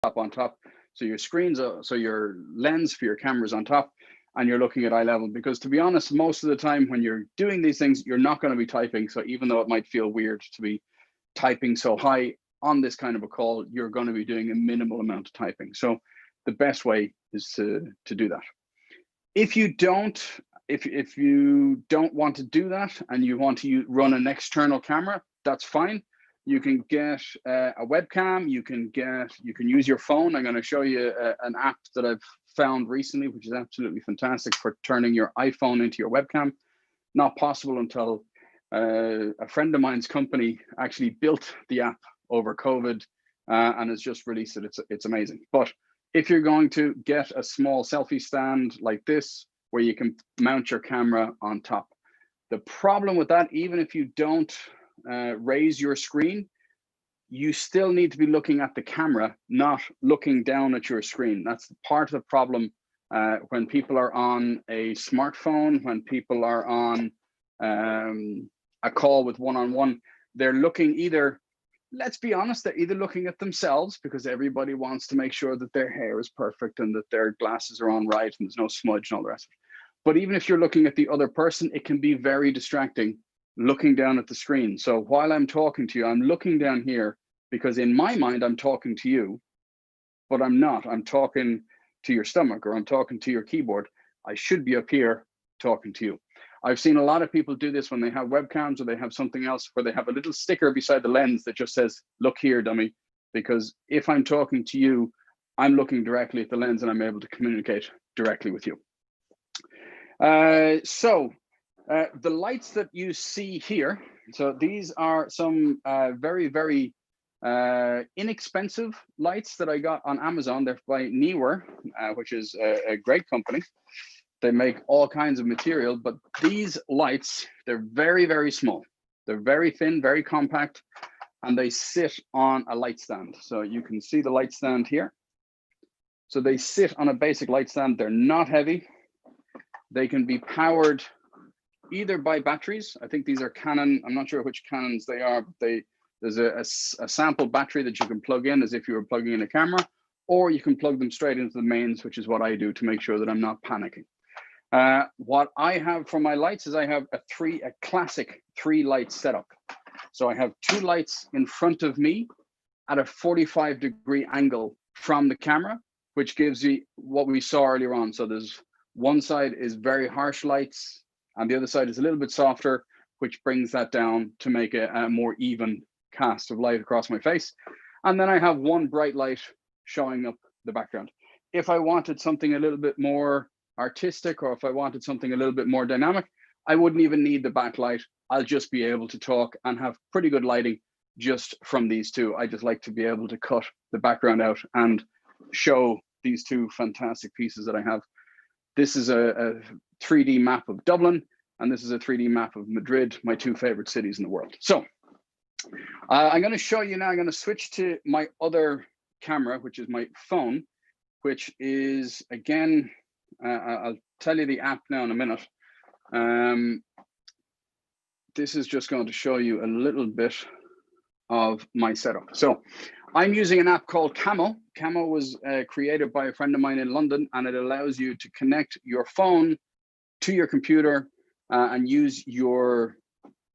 on top. So your screens, so your lens for your camera is on top, and you're looking at eye level. Because to be honest, most of the time when you're doing these things, you're not going to be typing. So even though it might feel weird to be typing so high on this kind of a call, you're going to be doing a minimal amount of typing. So the best way is to do that. If you don't, if you don't want to do that and you want to run an external camera, that's fine. You can get a webcam. You can use your phone. I'm going to show you an app that I've found recently, which is absolutely fantastic for turning your iPhone into your webcam. Not possible until a friend of mine's company actually built the app over COVID and has just released it. It's amazing. But if you're going to get a small selfie stand like this, where you can mount your camera on top, the problem with that, even if you don't raise your screen, you still need to be looking at the camera, not looking down at your screen. That's part of the problem when people are on a smartphone, when people are on a call with one-on-one, they're looking either, let's be honest, they're either looking at themselves because everybody wants to make sure that their hair is perfect and that their glasses are on right and there's no smudge and all the rest of it. But even if you're looking at the other person, it can be very distracting looking down at the screen. So while I'm talking to you, I'm looking down here because in my mind, I'm talking to you, but I'm not. I'm talking to your stomach or I'm talking to your keyboard. I should be up here talking to you. I've seen a lot of people do this when they have webcams or they have something else where they have a little sticker beside the lens that just says, look here, dummy. Because if I'm talking to you, I'm looking directly at the lens and I'm able to communicate directly with you. The lights that you see here, so these are some very, very inexpensive lights that I got on Amazon. They're by Neewer, which is a great company. They make all kinds of material, but these lights, they're very, very small. They're very thin, very compact, and they sit on a light stand. So you can see the light stand here. So they sit on a basic light stand. They're not heavy. They can be powered either by batteries. I think these are Canon. I'm not sure which Canons they are, but there's a sample battery that you can plug in as if you were plugging in a camera, or you can plug them straight into the mains, which is what I do to make sure that I'm not panicking. What I have for my lights is I have a classic 3-light setup. So I have 2 lights in front of me at a 45-degree angle from the camera, which gives you what we saw earlier on. So there's one side is very harsh lights and the other side is a little bit softer, which brings that down to make a more even cast of light across my face. And then I have one bright light showing up the background. If I wanted something a little bit more artistic, or if I wanted something a little bit more dynamic, I wouldn't even need the backlight. I'll just be able to talk and have pretty good lighting just from these 2. I just like to be able to cut the background out and show these 2 fantastic pieces that I have. This is a 3D map of Dublin, and this is a 3D map of Madrid, my 2 favorite cities in the world. So I'm going to show you now. I'm going to switch to my other camera, which is my phone, which is, again, I'll tell you the app now in a minute. This is just going to show you a little bit of my setup. So I'm using an app called Camo. Camo was created by a friend of mine in London, and it allows you to connect your phone to your computer and use your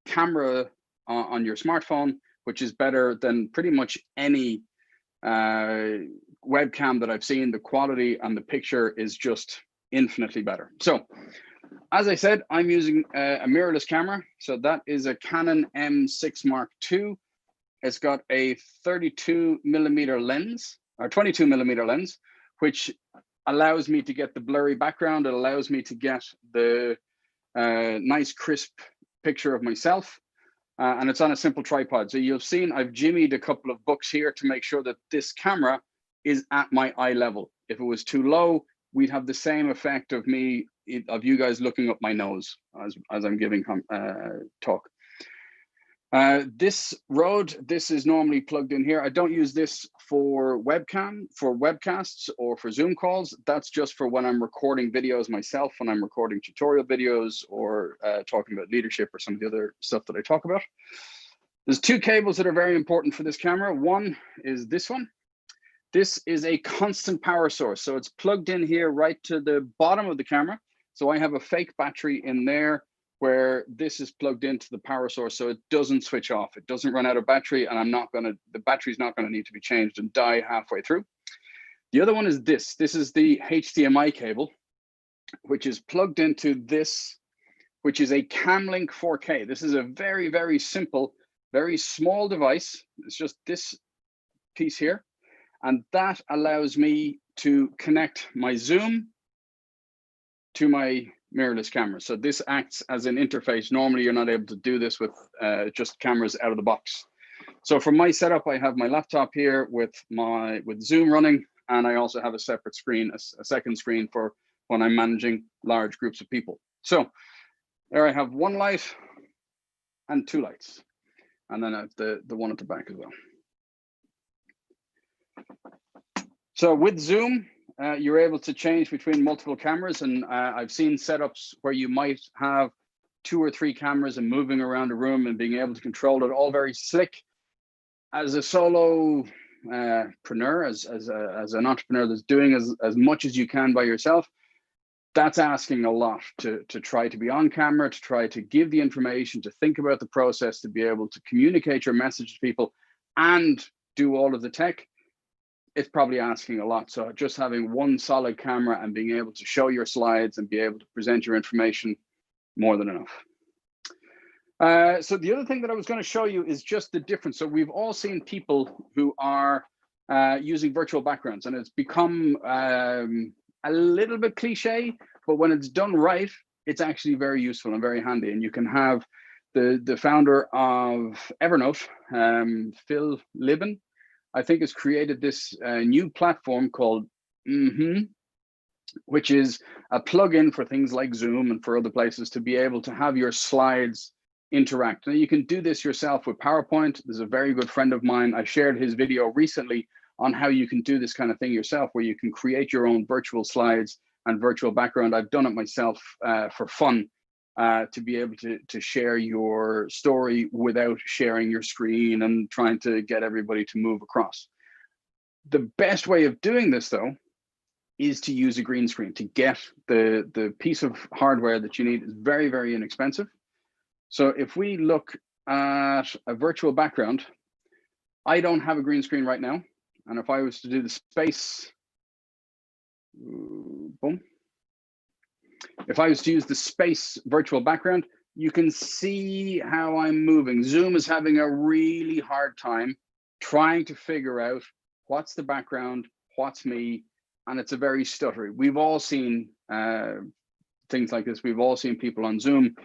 camera on your smartphone, which is better than pretty much any webcam that I've seen. The quality and the picture is just infinitely better. So as I said, I'm using a mirrorless camera. So that is a Canon M6 Mark II. It's got a 32mm lens or 22mm lens, which allows me to get the blurry background. It allows me to get the nice crisp picture of myself. And it's on a simple tripod. So you've seen I've jimmied a couple of books here to make sure that this camera is at my eye level. If it was too low, we'd have the same effect of you guys looking up my nose as I'm giving talk. This is normally plugged in here. I don't use this for webcasts or for Zoom calls. That's just for when I'm recording videos myself, when I'm recording tutorial videos or talking about leadership or some of the other stuff that I talk about. There's 2 cables that are very important for this camera. One is this one. This is a constant power source. So it's plugged in here right to the bottom of the camera. So I have a fake battery in there where this is plugged into the power source, so it doesn't switch off. It doesn't run out of battery, and the battery's not gonna need to be changed and die halfway through. The other one is this. This is the HDMI cable, which is plugged into this, which is a Camlink 4K. This is a very, very simple, very small device. It's just this piece here. And that allows me to connect my Zoom to my mirrorless camera. So this acts as an interface. Normally, you're not able to do this with just cameras out of the box. So for my setup, I have my laptop here with Zoom running, and I also have a separate screen, a second screen for when I'm managing large groups of people. So there I have one light and two lights, and then I have the one at the back as well. So with Zoom, you're able to change between multiple cameras, and I've seen setups where you might have 2 or 3 cameras and moving around a room and being able to control it all very slick. As a solopreneur, as an entrepreneur that's doing as much as you can by yourself, that's asking a lot to try to be on camera, to try to give the information, to think about the process, to be able to communicate your message to people and do all of the tech. It's probably asking a lot. So just having one solid camera and being able to show your slides and be able to present your information, more than enough. So the other thing that I was going to show you is just the difference. So we've all seen people who are using virtual backgrounds, and it's become a little bit cliche, but when it's done right, it's actually very useful and very handy. And you can have the founder of Evernote, Phil Libin, I think, has created this new platform called which is a plugin for things like Zoom and for other places to be able to have your slides interact. Now you can do this yourself with PowerPoint. There's a very good friend of mine. I shared his video recently on how you can do this kind of thing yourself, where you can create your own virtual slides and virtual background. I've done it myself for fun. To be able to share your story without sharing your screen and trying to get everybody to move across. The best way of doing this, though, is to use a green screen. To get the piece of hardware that you need is very, very inexpensive. So if we look at a virtual background, I don't have a green screen right now. And if I was to do the space, boom. If I was to use the space virtual background, you can see how I'm moving. Zoom is having a really hard time trying to figure out what's the background, what's me, and it's a very stuttery. We've all seen things like this. We've all seen people on Zoom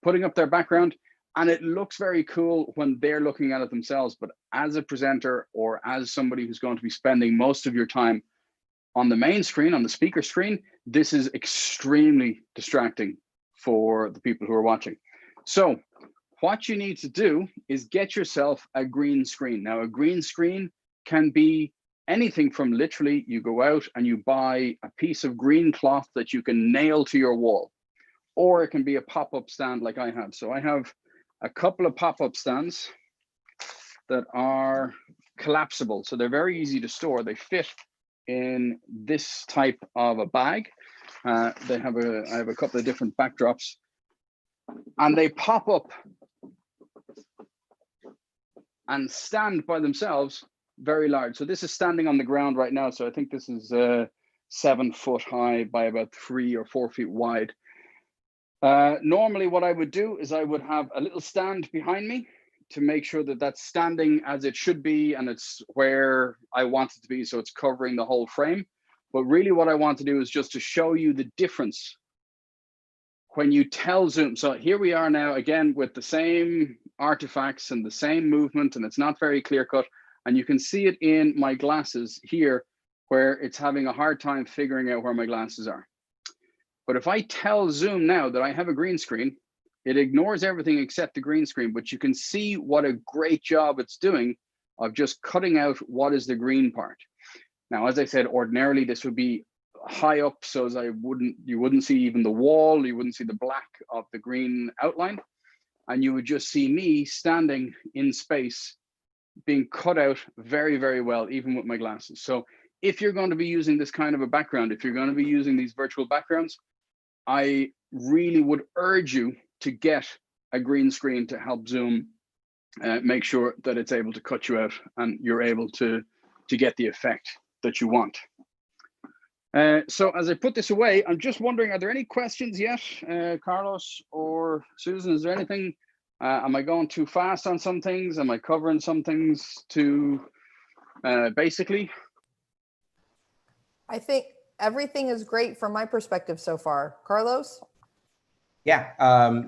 putting up their background, and it looks very cool when they're looking at it themselves. But as a presenter or as somebody who's going to be spending most of your time on the main screen, on the speaker screen, this is extremely distracting for the people who are watching. So what you need to do is get yourself a green screen. Now, a green screen can be anything from literally you go out and you buy a piece of green cloth that you can nail to your wall, or it can be a pop-up stand like I have. So I have a couple of pop-up stands that are collapsible. So they're very easy to store. They fit in this type of a bag. I have a couple of different backdrops, and they pop up and stand by themselves very large. So this is standing on the ground right now. So I think this is 7 foot high by about 3 or 4 feet wide. Normally what I would do is I would have a little stand behind me to make sure that that's standing as it should be and it's where I want it to be, so it's covering the whole frame. But really what I want to do is just to show you the difference when you tell Zoom. So here we are now again with the same artifacts and the same movement, and it's not very clear cut, and you can see it in my glasses here where it's having a hard time figuring out where my glasses are. But if I tell Zoom now that I have a green screen, it ignores everything except the green screen, but you can see what a great job it's doing of just cutting out what is the green part. Now, as I said, ordinarily this would be high up, so as you wouldn't see even the wall, you wouldn't see the black of the green outline, and you would just see me standing in space being cut out very, very well, even with my glasses. So if you're going to be using this kind of a background, if you're going to be using these virtual backgrounds, I really would urge you to get a green screen to help Zoom make sure that it's able to cut you out and you're able to get the effect that you want. So as I put this away, I'm just wondering, are there any questions yet, Carlos or Susan? Is there anything? Am I going too fast on some things? Am I covering some things too basically? I think everything is great from my perspective so far. Carlos? Yeah,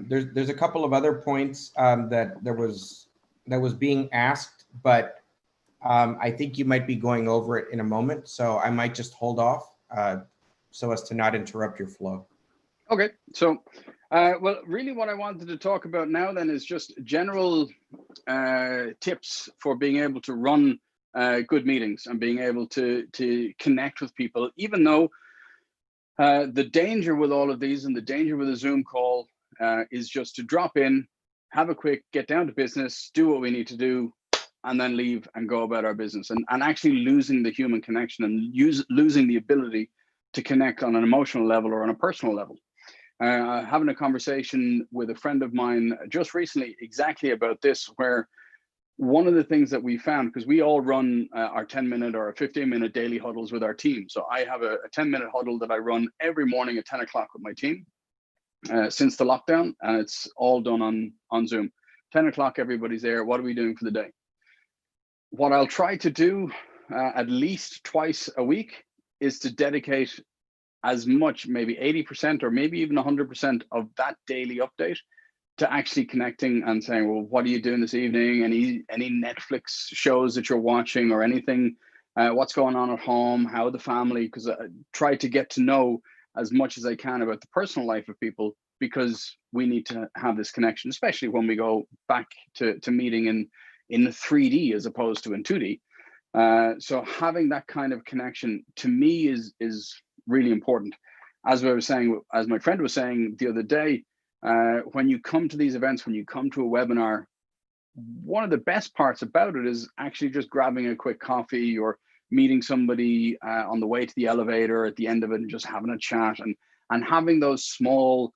there's a couple of other points that was being asked, but I think you might be going over it in a moment, so I might just hold off so as to not interrupt your flow. Okay, so well, really what I wanted to talk about now then is just general tips for being able to run good meetings and being able to connect with people, even though the danger with all of these and the danger with a Zoom call is just to drop in, have a quick, get down to business, do what we need to do, and then leave and go about our business, and actually losing the human connection and losing the ability to connect on an emotional level or on a personal level. Having a conversation with a friend of mine just recently exactly about this, where one of the things that we found, because we all run our 10-minute or 15-minute daily huddles with our team. So I have a 10-minute huddle that I run every morning at 10 o'clock with my team since the lockdown, and it's all done on Zoom. 10 o'clock, everybody's there. What are we doing for the day? What I'll try to do at least twice a week is to dedicate as much, maybe 80% or maybe even 100% of that daily update to actually connecting and saying, well, what are you doing this evening? Any Netflix shows that you're watching or anything? What's going on at home? How the family? Because I try to get to know as much as I can about the personal life of people, because we need to have this connection, especially when we go back to meeting in 3D as opposed to in 2D. So having that kind of connection to me is really important. As I was saying, as my friend was saying the other day, when you come to these events, when you come to a webinar, one of the best parts about it is actually just grabbing a quick coffee or meeting somebody on the way to the elevator at the end of it and just having a chat and having those small,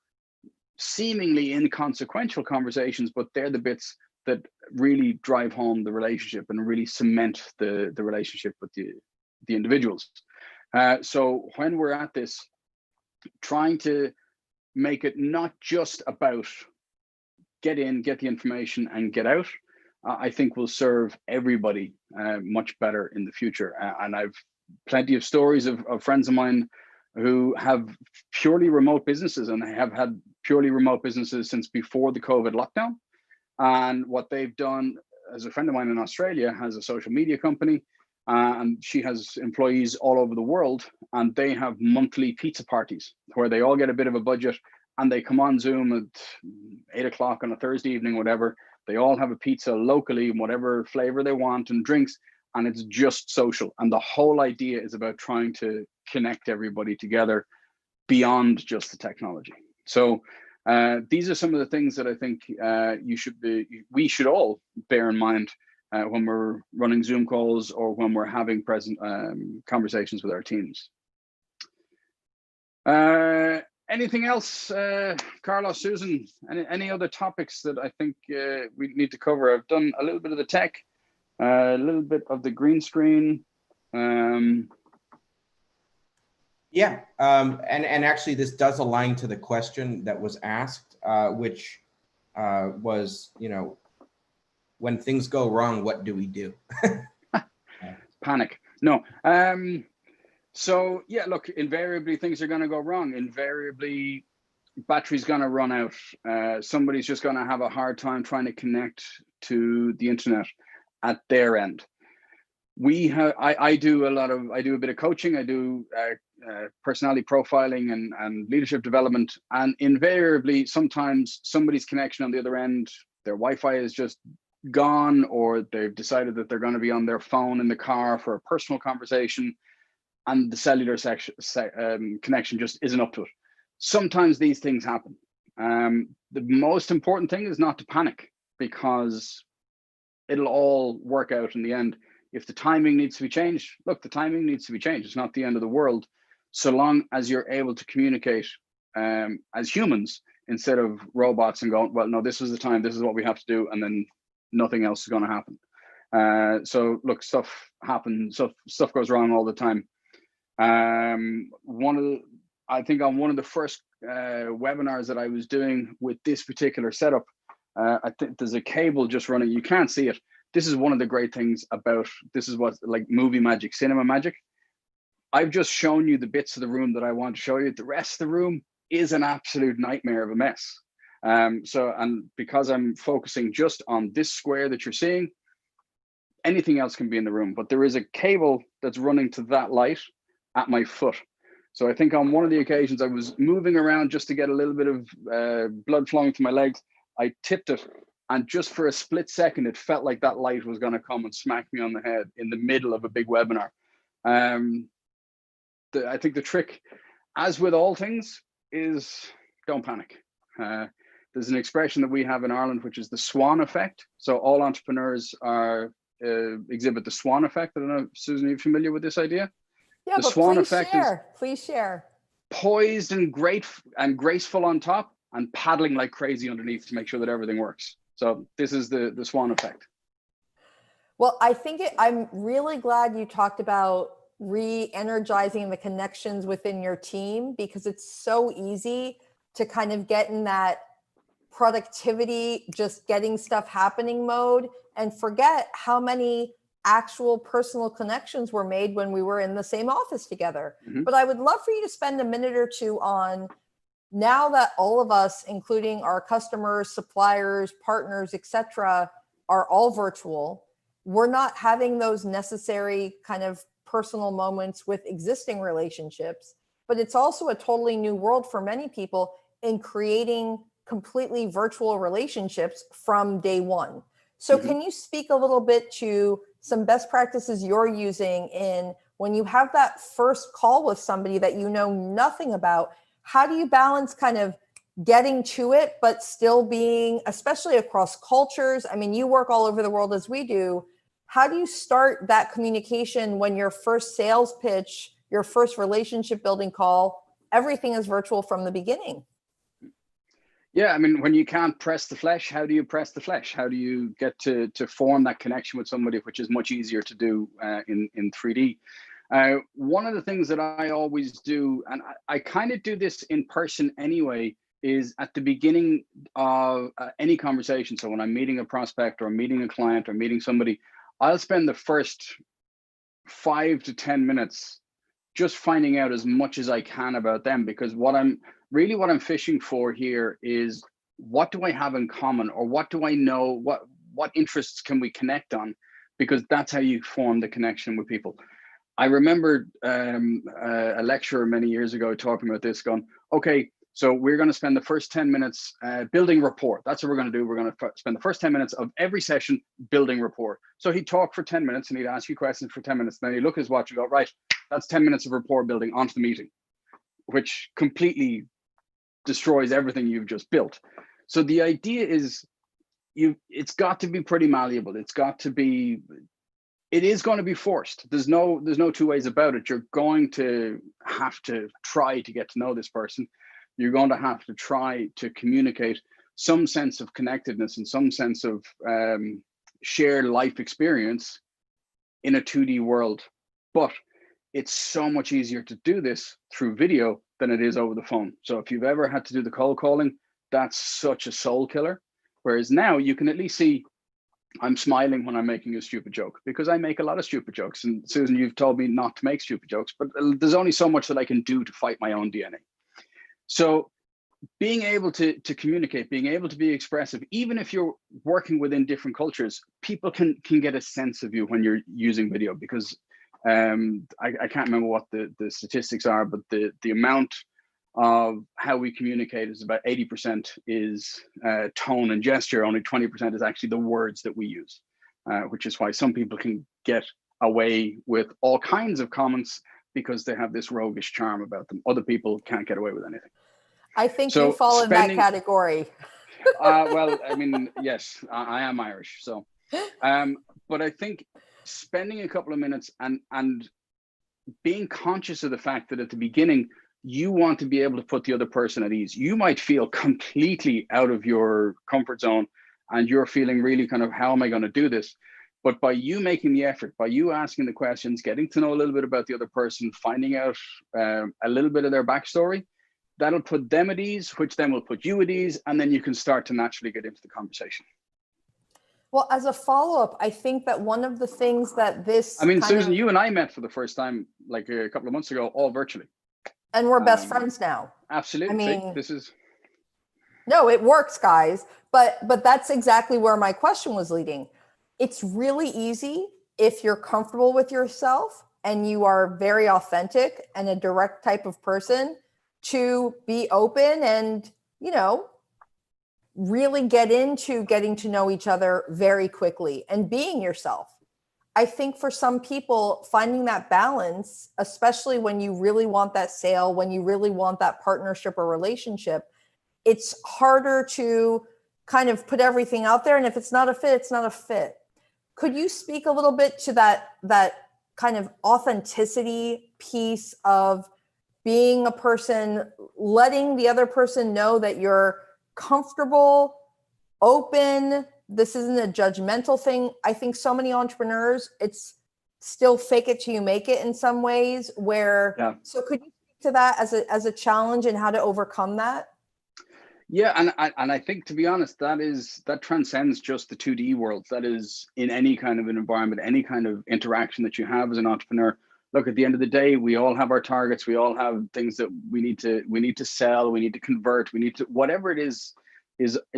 seemingly inconsequential conversations, but they're the bits that really drive home the relationship and really cement the relationship with the individuals. So when we're at this, trying to make it not just about get in, get the information and get out, I think will serve everybody much better in the future. And I've plenty of stories of friends of mine who have purely remote businesses, and have had purely remote businesses since before the COVID lockdown. And what they've done, as a friend of mine in Australia has a social media company, and she has employees all over the world, and they have monthly pizza parties where they all get a bit of a budget and they come on Zoom at 8 o'clock on a Thursday evening, whatever. They all have a pizza locally, whatever flavor they want, and drinks, and it's just social. And the whole idea is about trying to connect everybody together beyond just the technology. So these are some of the things that I think we should all bear in mind when we're running Zoom calls or when we're having conversations with our teams. Anything else, Carlos, Susan? Any other topics that I think we need to cover? I've done a little bit of the tech, a little bit of the green screen. Yeah, and actually this does align to the question that was asked, which was, when things go wrong, what do we do? Panic. No. So yeah, look, invariably things are going to go wrong. Invariably, battery's going to run out. Somebody's just going to have a hard time trying to connect to the internet at their end. I do a bit of coaching. I do personality profiling and leadership development, and invariably sometimes somebody's connection on the other end, their Wi-Fi is just gone, or they've decided that they're going to be on their phone in the car for a personal conversation, and the cellular connection just isn't up to it. Sometimes these things happen. The most important thing is not to panic, because it'll all work out in the end. If the timing needs to be changed, look, the timing needs to be changed. It's not the end of the world, so long as you're able to communicate as humans instead of robots and going, well, no, this is the time, this is what we have to do, and then nothing else is going to happen. So look, stuff happens, stuff goes wrong all the time. I think on one of the first webinars that I was doing with this particular setup, I think there's a cable just running. You can't see it. This is one of the great things about, this is what, like movie magic, cinema magic. I've just shown you the bits of the room that I want to show you. The rest of the room is an absolute nightmare of a mess. And because I'm focusing just on this square that you're seeing, anything else can be in the room, but there is a cable that's running to that light at my foot. So I think on one of the occasions I was moving around just to get a little bit of blood flowing to my legs. I tipped it, and just for a split second, it felt like that light was going to come and smack me on the head in the middle of a big webinar. I think the trick, as with all things, is don't panic. There's an expression that we have in Ireland, which is the swan effect. So all entrepreneurs exhibit the swan effect. I don't know, Susan, are you familiar with this idea? Yeah, The but swan please effect share. Please share. Poised and great and graceful on top, and paddling like crazy underneath to make sure that everything works. So this is the swan effect. Well, I think I'm really glad you talked about re-energizing the connections within your team, because it's so easy to kind of get in that productivity, just getting stuff happening mode, and forget how many actual personal connections were made when we were in the same office together. Mm-hmm. But I would love for you to spend a minute or two on, now that all of us, including our customers, suppliers, partners, etc., are all virtual, we're not having those necessary kind of personal moments with existing relationships, but it's also a totally new world for many people in creating completely virtual relationships from day one. So can you speak a little bit to some best practices you're using in when you have that first call with somebody that you know nothing about? How do you balance kind of getting to it, but still being, especially across cultures? I mean, you work all over the world as we do. How do you start that communication when your first sales pitch, your first relationship building call, everything is virtual from the beginning? Yeah, I mean, when you can't press the flesh, how do you press the flesh? How do you get to form that connection with somebody, which is much easier to do in 3D? One of the things that I always do, and I kind of do this in person anyway, is at the beginning of any conversation. So when I'm meeting a prospect or meeting a client or meeting somebody, I'll spend the first 5 to 10 minutes just finding out as much as I can about them, because what I'm fishing for here is, what do I have in common, or what do I know, what interests can we connect on, because that's how you form the connection with people. I remember a lecturer many years ago talking about this, going, okay, so we're going to spend the first 10 minutes building rapport. That's what we're going to do. We're going to spend the first 10 minutes of every session building rapport. So he'd talk for 10 minutes and he'd ask you questions for 10 minutes. Then he'd look at his watch and go, right, that's 10 minutes of rapport building onto the meeting, which completely destroys everything you've just built. So the idea is, it's got to be pretty malleable. It is going to be forced. There's no two ways about it. You're going to have to try to get to know this person. You're going to have to try to communicate some sense of connectedness and some sense of shared life experience in a 2D world. But it's so much easier to do this through video than it is over the phone. So if you've ever had to do the cold calling, that's such a soul killer. Whereas now you can at least see, I'm smiling when I'm making a stupid joke, because I make a lot of stupid jokes. And Susan, you've told me not to make stupid jokes, but there's only so much that I can do to fight my own DNA. So being able to communicate, being able to be expressive, even if you're working within different cultures, people can get a sense of you when you're using video, because I can't remember what the statistics are, but the amount of how we communicate is about 80% is tone and gesture. Only 20% is actually the words that we use, which is why some people can get away with all kinds of comments, because they have this roguish charm about them. Other people can't get away with anything. I think you fall in that category. Well, I mean, yes, I am Irish. So But I think spending a couple of minutes and being conscious of the fact that at the beginning, you want to be able to put the other person at ease. You might feel completely out of your comfort zone and you're feeling really kind of, how am I going to do this? But by you making the effort, by you asking the questions, getting to know a little bit about the other person, finding out a little bit of their backstory, that'll put them at ease, which then will put you at ease. And then you can start to naturally get into the conversation. Well, as a follow-up, I think that one of the things that this, I mean, Susan, you and I met for the first time like a couple of months ago, all virtually. And we're best friends now. Absolutely. I mean, see, this is. No, it works, guys. But that's exactly where my question was leading. It's really easy if you're comfortable with yourself and you are very authentic and a direct type of person to be open and, you know, really get into getting to know each other very quickly and being yourself. I think for some people, finding that balance, especially when you really want that sale, when you really want that partnership or relationship, it's harder to kind of put everything out there. And if it's not a fit, it's not a fit. Could you speak a little bit to that kind of authenticity piece of being a person, letting the other person know that you're comfortable, open? This isn't a judgmental thing. I think so many entrepreneurs, it's still fake it till you make it in some ways where, Yeah. So could you speak to that as a challenge and how to overcome that? Yeah, and I think, to be honest, that transcends just the 2D world. That is in any kind of an environment, any kind of interaction that you have as an entrepreneur. Look, at the end of the day, we all have our targets. We all have things that we need to sell. We need to convert. We need to, whatever it is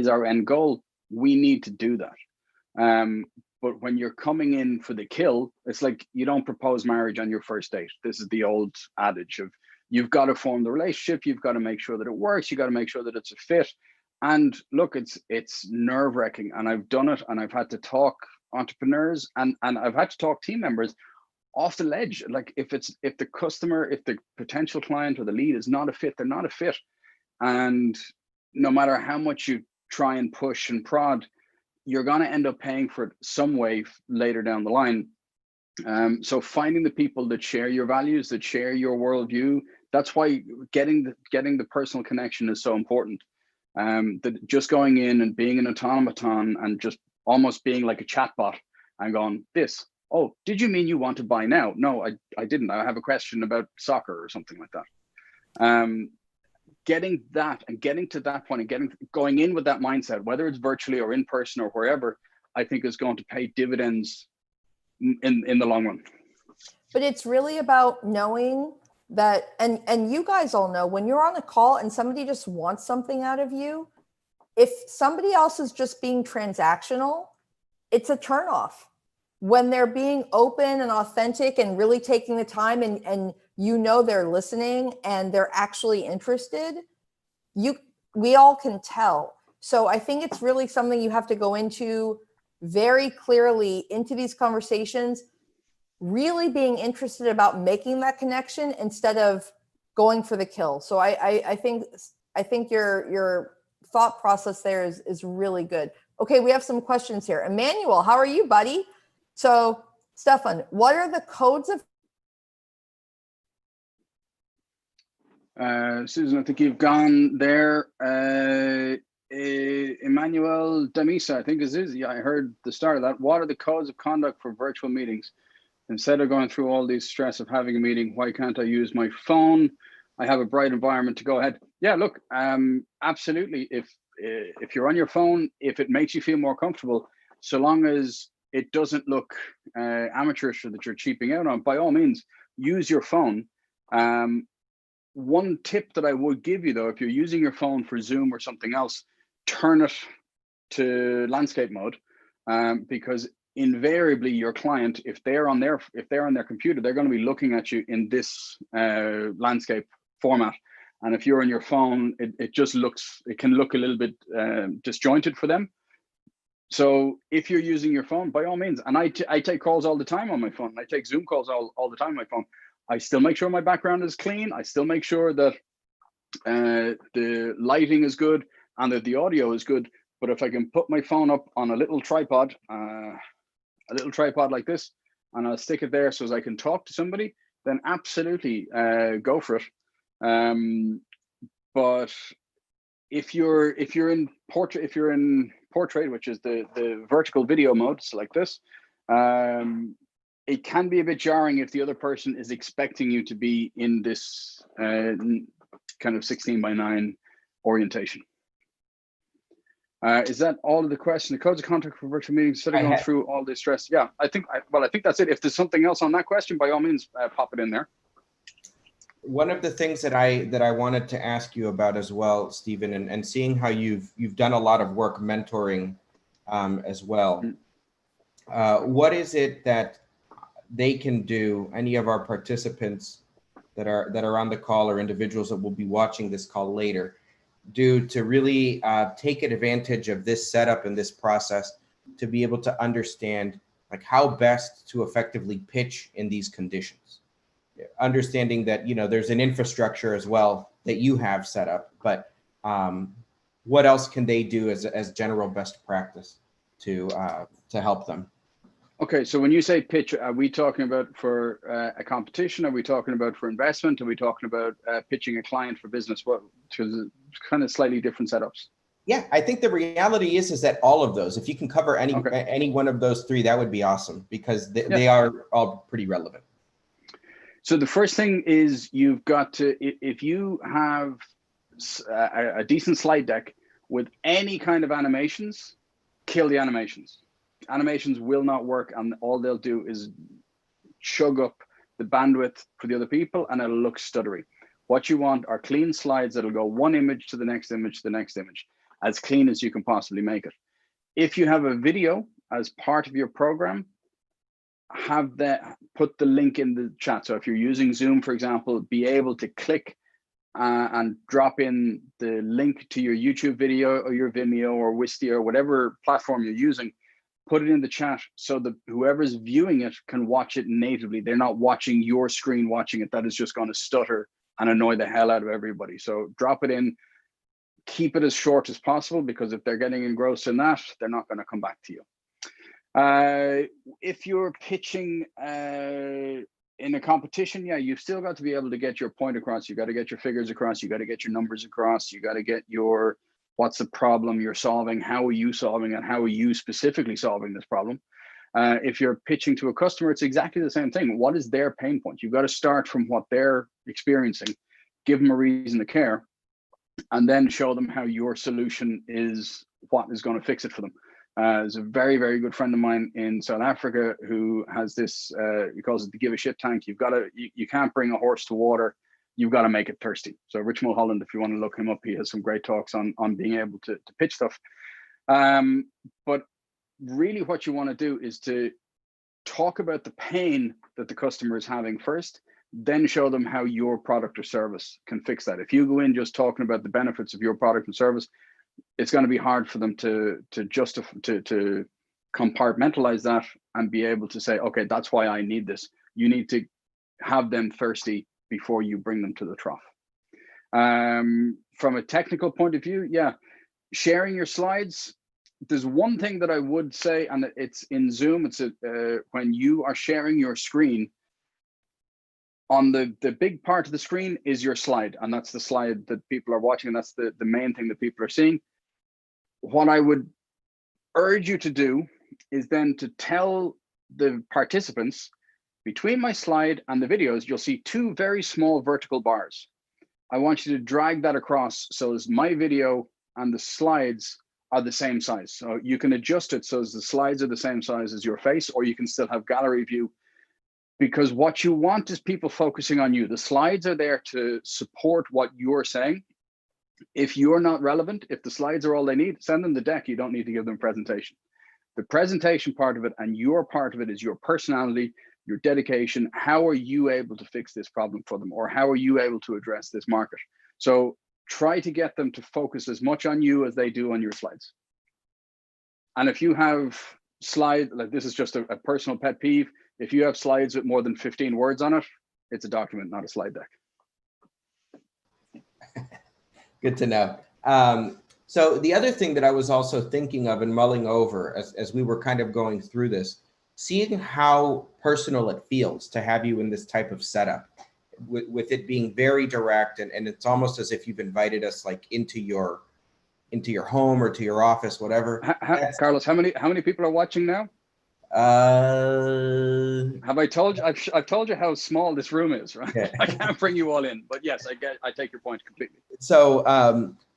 our end goal. We need to do that. But when you're coming in for the kill, it's like you don't propose marriage on your first date. This is the old adage of, you've got to form the relationship. You've got to make sure that it works. You got to make sure that it's a fit. And look, it's nerve-wracking. And I've done it. And I've had to talk entrepreneurs and I've had to talk team members off the ledge. Like if the customer, if the potential client or the lead is not a fit, they're not a fit. And no matter how much you try and push and prod, you're going to end up paying for it some way later down the line. So finding the people that share your values, that share your worldview, that's why getting the personal connection is so important. That just going in and being an automaton and just almost being like a chatbot and going, this, oh, did you mean you want to buy now? No, I didn't. I have a question about soccer or something like that. Getting that and getting to that point and going in with that mindset, whether it's virtually or in person or wherever, I think is going to pay dividends in the long run. But it's really about knowing that, and you guys all know, when you're on a call and somebody just wants something out of you, if somebody else is just being transactional, it's a turnoff. When they're being open and authentic and really taking the time and you know they're listening and they're actually interested, we all can tell. So I think it's really something you have to go into very clearly into these conversations, really being interested about making that connection instead of going for the kill. So I think your thought process there is really good. Okay, we have some questions here. Emmanuel, how are you, buddy? So Stefan, what are the codes of Susan, I think you've gone there. Emmanuel Damisa, I think yeah, I heard the start of that. What are the codes of conduct for virtual meetings? Instead of going through all these stress of having a meeting, why can't I use my phone? I have a bright environment to go ahead. Yeah, look, absolutely. If you're on your phone, if it makes you feel more comfortable, so long as it doesn't look amateurish or that you're cheaping out on, by all means, use your phone. One tip that I would give you, though, if you're using your phone for Zoom or something else, turn it to landscape mode, because invariably your client, if they're on their computer, they're going to be looking at you in this landscape format. And if you're on your phone, it can look a little bit disjointed for them. So if you're using your phone, by all means, and I take calls all the time on my phone. I take Zoom calls all the time on my phone. I still make sure my background is clean. I still make sure that the lighting is good and that the audio is good. But if I can put my phone up on a little tripod like this, and I'll stick it there so as I can talk to somebody, then absolutely go for it. But if you're in portrait, which is the vertical video mode, so like this, it can be a bit jarring if the other person is expecting you to be in this kind of 16:9 orientation. Is that all of the question? The codes of contact for virtual meetings, instead of going through all this stress. Yeah, I think that's it. If there's something else on that question, by all means, pop it in there. One of the things that I wanted to ask you about as well, Stephen, and seeing how you've done a lot of work mentoring as well. What is it that they can do, any of our participants that are on the call or individuals that will be watching this call later, do to really take advantage of this setup and this process to be able to understand like how best to effectively pitch in these conditions? Understanding that, you know, there's an infrastructure as well that you have set up, but what else can they do as general best practice to help them? Okay, so when you say pitch, are we talking about for a competition? Are we talking about for investment? Are we talking about pitching a client for business? What, because it's kind of slightly different setups. Yeah, I think the reality is that all of those, if you can cover any one of those three, that would be awesome, because they are all pretty relevant. So the first thing is you've got to, if you have a decent slide deck with any kind of animations, kill the animations. Animations will not work, and all they'll do is chug up the bandwidth for the other people, and it'll look stuttery. What you want are clean slides that'll go one image to the next image to the next image, as clean as you can possibly make it. If you have a video as part of your program, put the link in the chat. So if you're using Zoom, for example, be able to click and drop in the link to your YouTube video or your Vimeo or Wistia or whatever platform you're using. Put it in the chat so that whoever's viewing it can watch it natively. They're not watching your screen watching it. That is just going to stutter and annoy the hell out of everybody. So drop it in, keep it as short as possible, because if they're getting engrossed in that, they're not going to come back to you. If you're pitching in a competition, yeah, you've still got to be able to get your point across. You got to get your figures across. You got to get your numbers across. You got to get your, what's the problem you're solving? How are you solving it? How are you specifically solving this problem? If you're pitching to a customer, it's exactly the same thing. What is their pain point? You've got to start from what they're experiencing, give them a reason to care, and then show them how your solution is what is going to fix it for them. There's a very, very good friend of mine in South Africa who has this, he calls it the give a shit tank. You've got to, you can't bring a horse to water. You've got to make it thirsty. So Rich Mulholland, if you want to look him up, he has some great talks on being able to pitch stuff. But really what you want to do is to talk about the pain that the customer is having first, then show them how your product or service can fix that. If you go in just talking about the benefits of your product and service, it's going to be hard for them to compartmentalize that and be able to say, okay, that's why I need this. You need to have them thirsty before you bring them to the trough. From a technical point of view, yeah, sharing your slides. There's one thing that I would say, and it's in Zoom. It's when you are sharing your screen, on the big part of the screen is your slide, and that's the slide that people are watching, and that's the main thing that people are seeing. What I would urge you to do is then to tell the participants, between my slide and the videos, you'll see two very small vertical bars. I want you to drag that across so as my video and the slides are the same size. So you can adjust it so as the slides are the same size as your face, or you can still have gallery view, because what you want is people focusing on you. The slides are there to support what you're saying. If you're not relevant, if the slides are all they need, send them the deck. You don't need to give them a presentation. The presentation part of it and your part of it is your personality, your dedication. How are you able to fix this problem for them? Or how are you able to address this market? So try to get them to focus as much on you as they do on your slides. And if you have slides, like this is just a personal pet peeve, if you have slides with more than 15 words on it, it's a document, not a slide deck. Good to know. So the other thing that I was also thinking of and mulling over as we were kind of going through this, seeing how personal it feels to have you in this type of setup, with it being very direct, and it's almost as if you've invited us like into your home or to your office, whatever. Carlos, how many people are watching now? Have I told you? I've told you how small this room is, right? Yeah. I can't bring you all in, but yes, I take your point completely. So,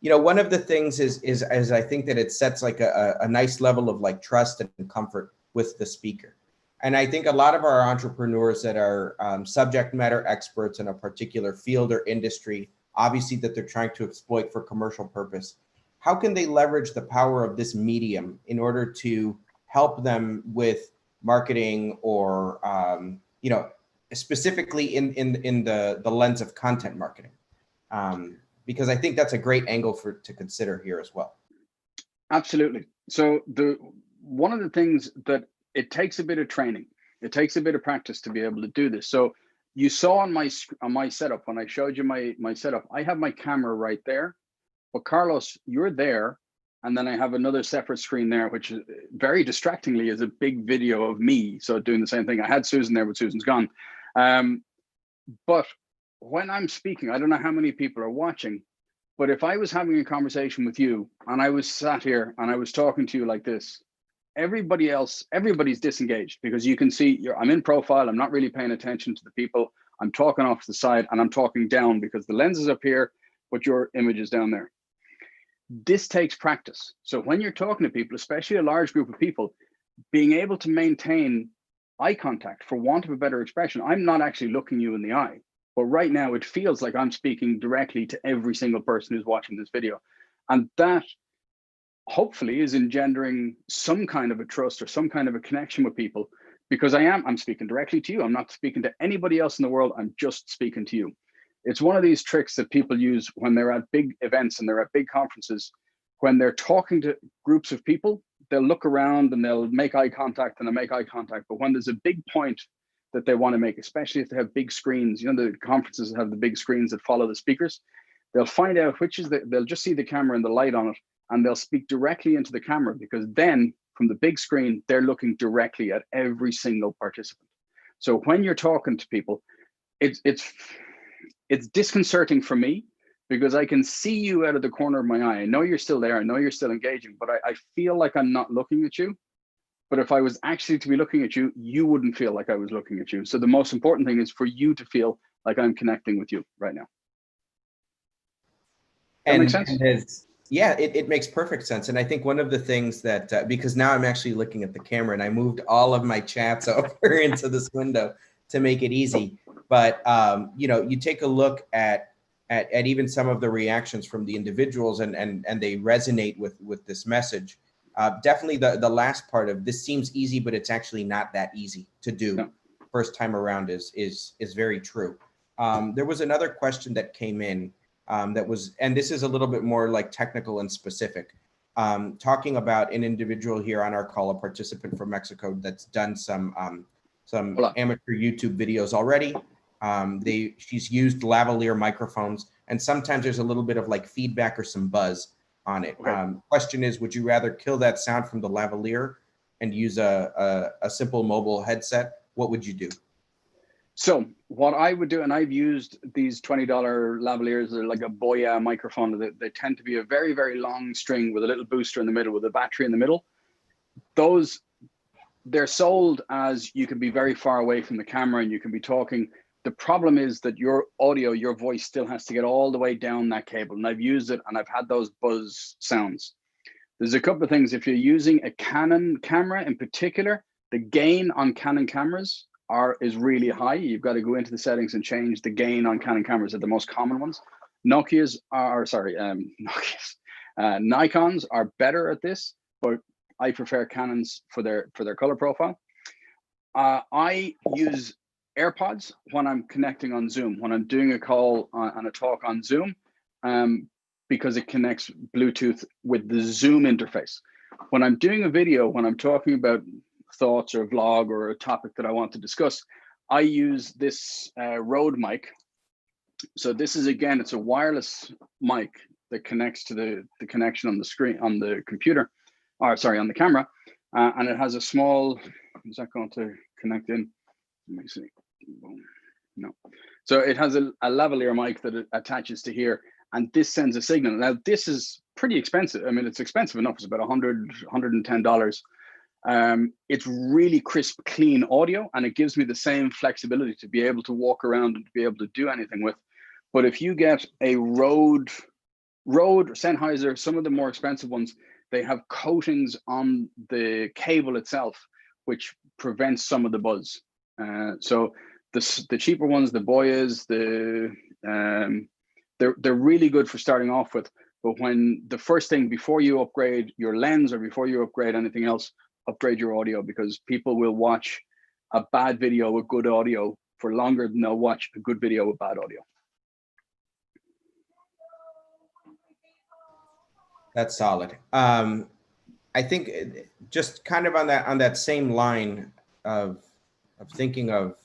one of the things is I think that it sets like a nice level of like trust and comfort with the speaker. And I think a lot of our entrepreneurs that are subject matter experts in a particular field or industry, obviously that they're trying to exploit for commercial purpose, how can they leverage the power of this medium in order to help them with marketing or, specifically in the lens of content marketing? Because I think that's a great angle to consider here as well. Absolutely. So one of the things that it takes a bit of training, it takes a bit of practice to be able to do this. So you saw on my setup, when I showed you my setup, I have my camera right there, but Carlos, you're there. And then I have another separate screen there, which is very distractingly is a big video of me. So doing the same thing. I had Susan there, but Susan's gone. But when I'm speaking, I don't know how many people are watching, but if I was having a conversation with you and I was sat here and I was talking to you like this, everybody's disengaged, because you can see I'm in profile. I'm not really paying attention to the people. I'm talking off to the side and I'm talking down because the lens is up here, but your image is down there. This takes practice. So when you're talking to people, especially a large group of people, being able to maintain eye contact, for want of a better expression, I'm not actually looking you in the eye, but right now it feels like I'm speaking directly to every single person who's watching this video. And that hopefully is engendering some kind of a trust or some kind of a connection with people, because I'm speaking directly to you. I'm not speaking to anybody else in the world. I'm just speaking to you. It's one of these tricks that people use when they're at big events and they're at big conferences. When they're talking to groups of people, they'll look around and they'll make eye contact and they'll make eye contact. But when there's a big point that they want to make, especially if they have big screens, the conferences have the big screens that follow the speakers, they'll find out they'll just see the camera and the light on it, and they'll speak directly into the camera, because then from the big screen, they're looking directly at every single participant. So when you're talking to people, it's disconcerting for me, because I can see you out of the corner of my eye. I know you're still there. I know you're still engaging, but I feel like I'm not looking at you. But if I was actually to be looking at you, you wouldn't feel like I was looking at you. So the most important thing is for you to feel like I'm connecting with you right now. That makes sense? Yeah, it makes perfect sense. And I think one of the things that, because now I'm actually looking at the camera and I moved all of my chats over into this window to make it easy. But, you take a look at even some of the reactions from the individuals and they resonate with this message. Definitely the last part of this seems easy, but it's actually not that easy to do. No. First time around is very true. There was another question that came in that was, and this is a little bit more like technical and specific, talking about an individual here on our call, a participant from Mexico that's done some amateur YouTube videos already. She's used lavalier microphones, and sometimes there's a little bit of like feedback or some buzz on it. Okay. Question is, would you rather kill that sound from the lavalier and use a simple mobile headset? What would you do? So what I would do, and I've used these $20 lavaliers, they're like a Boya microphone. They tend to be a very, very long string with a little booster in the middle, with a battery in the middle. They're sold as you can be very far away from the camera and you can be talking. The problem is that your audio, your voice still has to get all the way down that cable. And I've used it and I've had those buzz sounds. There's a couple of things. If you're using a Canon camera in particular, the gain on Canon cameras is really high. You've got to go into the settings and change the gain on Canon cameras. They're the most common ones. Nikons are better at this, but I prefer Canons for their color profile. I use AirPods when I'm connecting on Zoom, when I'm doing a call and a talk on Zoom, because it connects Bluetooth with the Zoom interface. When I'm doing a video, when I'm talking about thoughts or a vlog or a topic that I want to discuss, I use this Rode mic. So this is, again, it's a wireless mic. that connects to the connection on the screen, on the computer, or sorry, on the camera. And it has a small, is that going to connect in? Let me see. Boom. No. So it has a lavalier mic that it attaches to here, and this sends a signal. Now, this is pretty expensive. I mean, it's expensive enough. It's about $100, $110. It's really crisp, clean audio, and it gives me the same flexibility to be able to walk around and to be able to do anything with. But if you get a Rode or Sennheiser, some of the more expensive ones, they have coatings on the cable itself, which prevents some of the buzz. So the cheaper ones, the Boyas, they're really good for starting off with. But when the first thing, before you upgrade your lens or before you upgrade anything else, upgrade your audio, because people will watch a bad video with good audio for longer than they'll watch a good video with bad audio. That's solid. I think just kind of on that same line of thinking of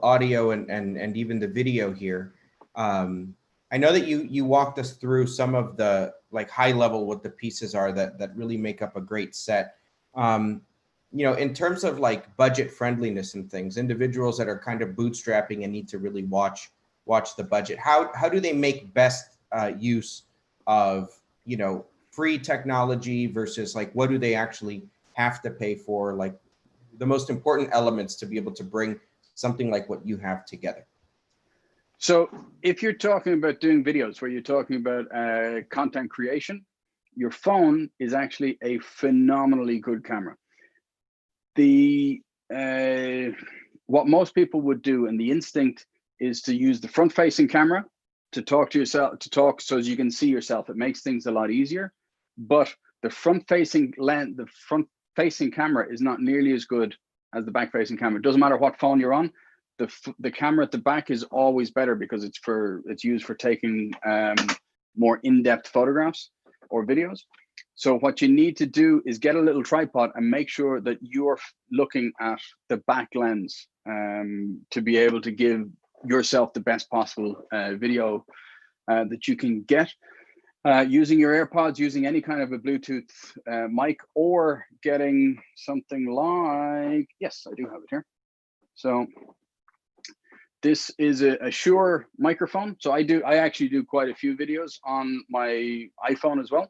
audio and even the video here. I know that you walked us through some of the like high level what the pieces are that really make up a great set. You know, in terms of like budget friendliness and things, individuals that are kind of bootstrapping and need to really watch the budget, how do they make best use of, you know, free technology versus like what do they actually have to pay for, like the most important elements to be able to bring something like what you have together? So if you're talking about doing videos where you're talking about content creation, your phone is actually a phenomenally good camera. What most people would do, and the instinct is to use the front facing camera to talk to yourself, so as you can see yourself. It makes things a lot easier, but the front facing camera is not nearly as good as the back facing camera. It doesn't matter what phone you're on. The camera at the back is always better because it's used for taking more in-depth photographs or videos. So what you need to do is get a little tripod and make sure that you're looking at the back lens to be able to give yourself the best possible video that you can get. Using your AirPods, using any kind of a Bluetooth mic, or getting something like, yes, I do have it here. So this is a Shure microphone. So I actually do quite a few videos on my iPhone as well.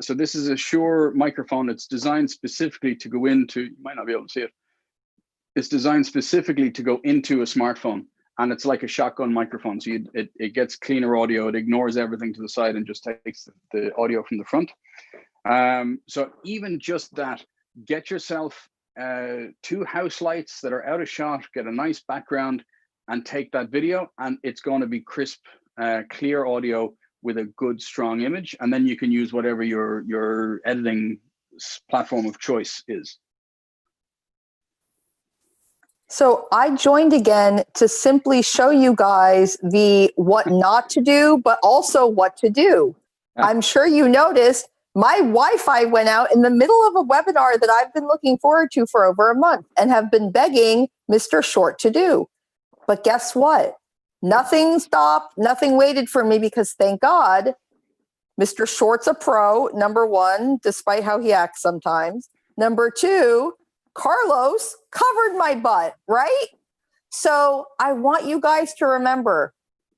So this is a Shure microphone. It's designed specifically to go into, you might not be able to see it. It's designed specifically to go into a smartphone, and it's like a shotgun microphone. So it gets cleaner audio. It ignores everything to the side and just takes the audio from the front. So even just that, get yourself 2 house lights that are out of shot, get a nice background, and take that video, and it's going to be crisp, clear audio with a good, strong image. And then you can use whatever your editing platform of choice is. So I joined again to simply show you guys the what not to do, but also what to do. I'm sure you noticed my Wi-Fi went out in the middle of a webinar that I've been looking forward to for over a month and have been begging Mr. Short to do. But guess what? Nothing stopped, nothing waited for me, because thank God, Mr. Short's a pro, number one, despite how he acts sometimes. Number two, Carlos covered my butt, right? So I want you guys to remember,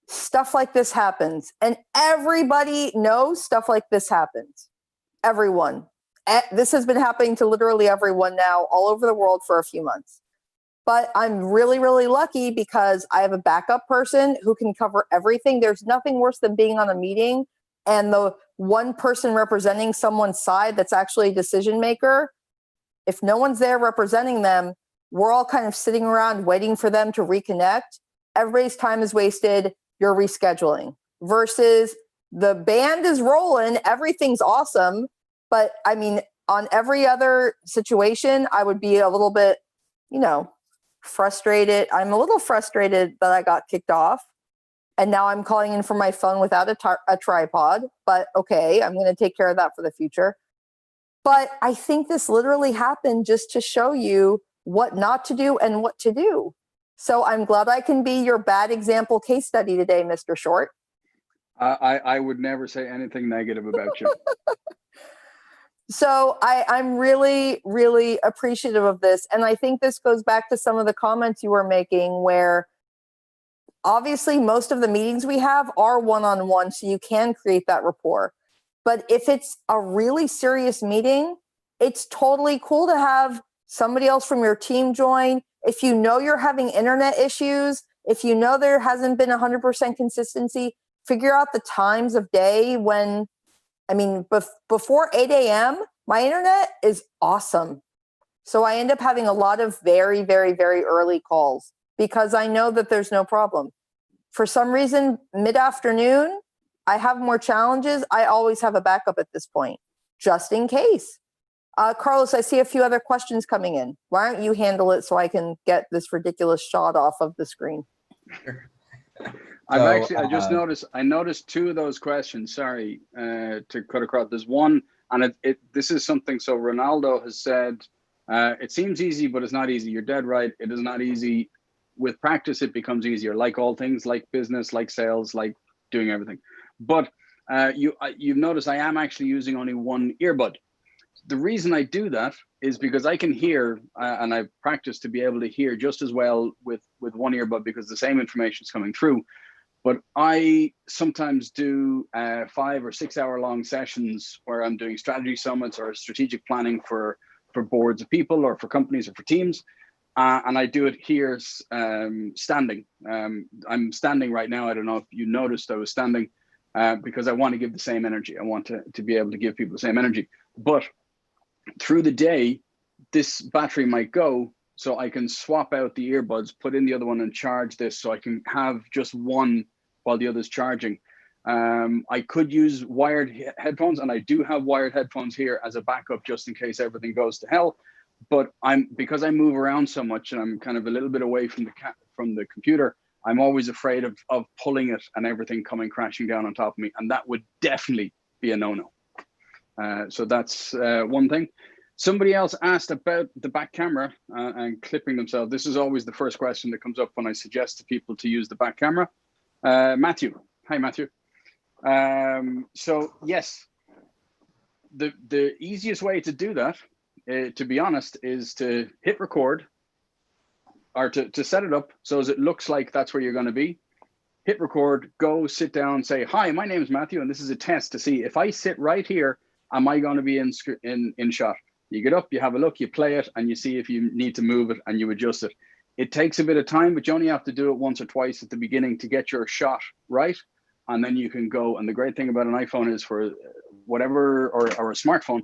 stuff like this happens. And everybody knows stuff like this happens. Everyone. This has been happening to literally everyone now all over the world for a few months. But I'm really, really lucky because I have a backup person who can cover everything. There's nothing worse than being on a meeting and the one person representing someone's side that's actually a decision maker. If no one's there representing them, we're all kind of sitting around waiting for them to reconnect. Everybody's time is wasted. You're rescheduling. Versus the band is rolling. Everything's awesome. But I mean, on every other situation, I would be a little bit, frustrated. I'm a little frustrated that I got kicked off. And now I'm calling in from my phone without a tripod. But okay, I'm going to take care of that for the future. But I think this literally happened just to show you what not to do and what to do. So I'm glad I can be your bad example case study today, Mr. Short. I would never say anything negative about you. So I'm really, really appreciative of this. And I think this goes back to some of the comments you were making where obviously most of the meetings we have are one-on-one, so you can create that rapport. But if it's a really serious meeting, it's totally cool to have somebody else from your team join. If you know you're having internet issues, if you know there hasn't been 100% consistency, figure out the times of day when, I mean, before 8 a.m., my internet is awesome. So I end up having a lot of very, very, very early calls because I know that there's no problem. For some reason, mid-afternoon, I have more challenges. I always have a backup at this point, just in case. Carlos, I see a few other questions coming in. Why don't you handle it so I can get this ridiculous shot off of the screen? I just noticed, I noticed two of those questions, sorry, to cut across. There's one, and this is something, so Ronaldo has said, it seems easy, but it's not easy. You're dead right. It is not easy. With practice, it becomes easier, like all things, like business, like sales, like doing everything. But you've noticed I am actually using only one earbud. The reason I do that is because I can hear, and I've practiced to be able to hear just as well with one earbud because the same information is coming through. But I sometimes do 5 or 6 hour long sessions where I'm doing strategy summits or strategic planning for boards of people or for companies or for teams. And I do it here standing. I'm standing right now. I don't know if you noticed I was standing because I want to give the same energy. I want to be able to give people the same energy. But through the day, this battery might go, so I can swap out the earbuds, put in the other one and charge this so I can have just one while the other's charging. I could use wired headphones, and I do have wired headphones here as a backup just in case everything goes to hell. But because I move around so much and I'm kind of a little bit away from the computer, I'm always afraid of pulling it and everything coming crashing down on top of me. And that would definitely be a no-no. So that's one thing. Somebody else asked about the back camera and clipping themselves. This is always the first question that comes up when I suggest to people to use the back camera. Matthew. Hi, Matthew. So yes, the easiest way to do that, to be honest, is to hit record or to set it up so as it looks like that's where you're going to be. Hit record, go sit down, say, hi, my name is Matthew, and this is a test to see if I sit right here, am I going to be in shot? You get up, you have a look, you play it, and you see if you need to move it and you adjust it. It takes a bit of time, but you only have to do it once or twice at the beginning to get your shot right, and then you can go. And the great thing about an iPhone is for whatever, or a smartphone,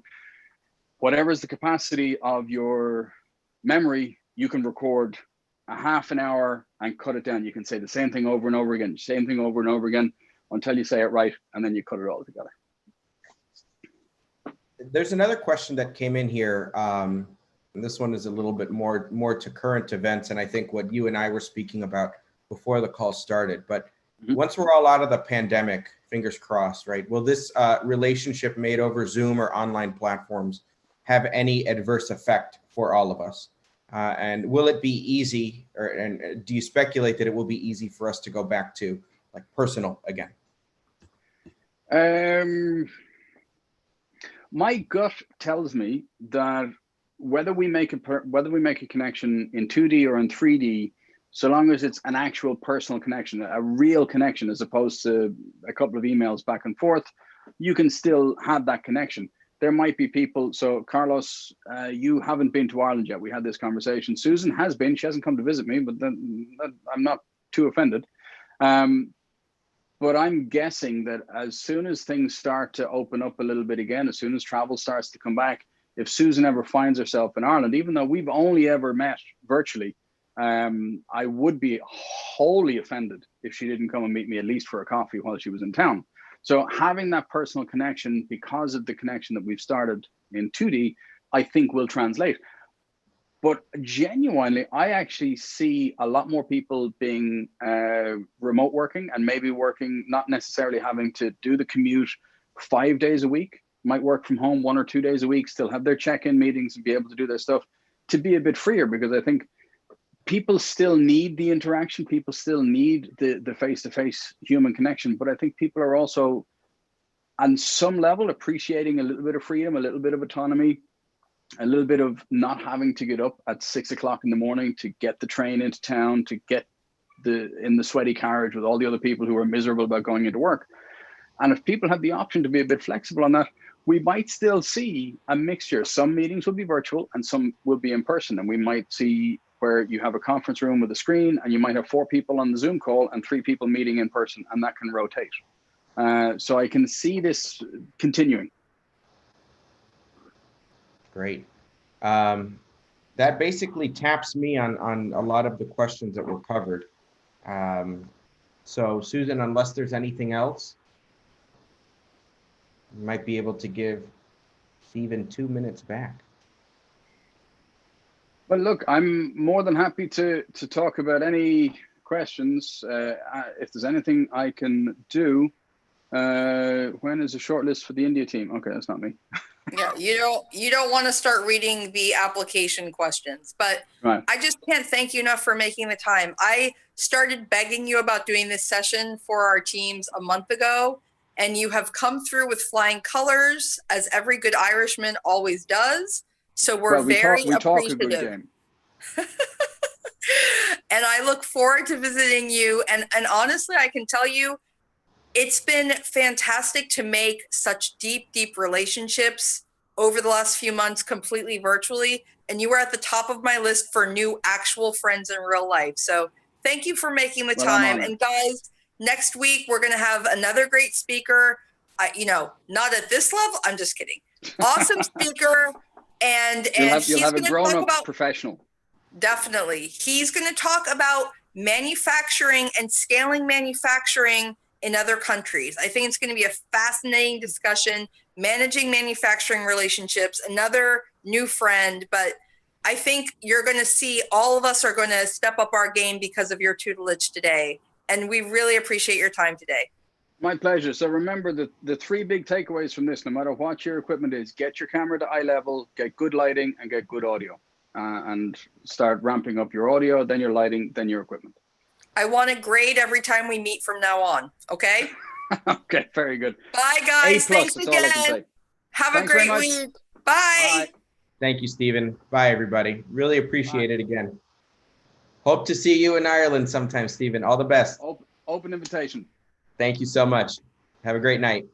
whatever is the capacity of your memory, you can record a half an hour and cut it down. You can say the same thing over and over again, same thing over and over again until you say it right, and then you cut it all together. There's another question that came in here. And this one is a little bit more to current events, and I think what you and I were speaking about before the call started. But once we're all out of the pandemic, fingers crossed, right? Will this relationship made over Zoom or online platforms have any adverse effect for all of us? And will it be easy, and do you speculate that it will be easy for us to go back to like personal again? My gut tells me that whether we make a connection in 2D or in 3D, so long as it's an actual personal connection, a real connection, as opposed to a couple of emails back and forth, you can still have that connection. There might be people, so Carlos, you haven't been to Ireland yet. We had this conversation. Susan has been, she hasn't come to visit me, but I'm not too offended. But I'm guessing that as soon as things start to open up a little bit again, as soon as travel starts to come back, if Susan ever finds herself in Ireland, even though we've only ever met virtually, I would be wholly offended if she didn't come and meet me at least for a coffee while she was in town. So having that personal connection, because of the connection that we've started in 2D, I think will translate. But genuinely, I actually see a lot more people being remote working and maybe working, not necessarily having to do the commute 5 days a week, might work from home 1 or 2 days a week, still have their check-in meetings and be able to do their stuff, to be a bit freer, because I think people still need the interaction. People still need the face-to-face human connection. But I think people are also, on some level, appreciating a little bit of freedom, a little bit of autonomy, a little bit of not having to get up at 6 o'clock in the morning to get the train into town, to get in the sweaty carriage with all the other people who are miserable about going into work. And if people have the option to be a bit flexible on that, we might still see a mixture. Some meetings will be virtual and some will be in person. And we might see where you have a conference room with a screen and you might have 4 people on the Zoom call and 3 people meeting in person, and that can rotate. So I can see this continuing. Great. That basically taps me on a lot of the questions that were covered. So Susan, unless there's anything else, you might be able to give Stephen 2 minutes back. Well, look, I'm more than happy to talk about any questions. If there's anything I can do, when is a short list for the India team? Okay, that's not me. Yeah, you don't want to start reading the application questions, but right. I just can't thank you enough for making the time. I started begging you about doing this session for our teams a month ago, and you have come through with flying colors, as every good Irishman always does. So we're very appreciative. Talk a good game. And I look forward to visiting you. And honestly, I can tell you, it's been fantastic to make such deep, deep relationships over the last few months completely virtually. And you were at the top of my list for new actual friends in real life. So thank you for making the time. And guys, next week, we're going to have another great speaker. Not at this level. I'm just kidding. Awesome speaker. And you'll have a grown-up professional. Definitely. He's going to talk about manufacturing and scaling manufacturing in other countries. I think it's going to be a fascinating discussion, managing manufacturing relationships, another new friend. But I think you're going to see all of us are going to step up our game because of your tutelage today. And we really appreciate your time today. My pleasure. So remember the 3 big takeaways from this, no matter what your equipment is: get your camera to eye level, get good lighting, and get good audio. And start ramping up your audio, then your lighting, then your equipment. I want a grade every time we meet from now on. Okay. Okay. Very good. Bye, guys. Thanks again. Have a great week. Bye. Bye. Thank you, Stephen. Bye, everybody. Really appreciate it again. Hope to see you in Ireland sometime, Stephen. All the best. Open invitation. Thank you so much. Have a great night.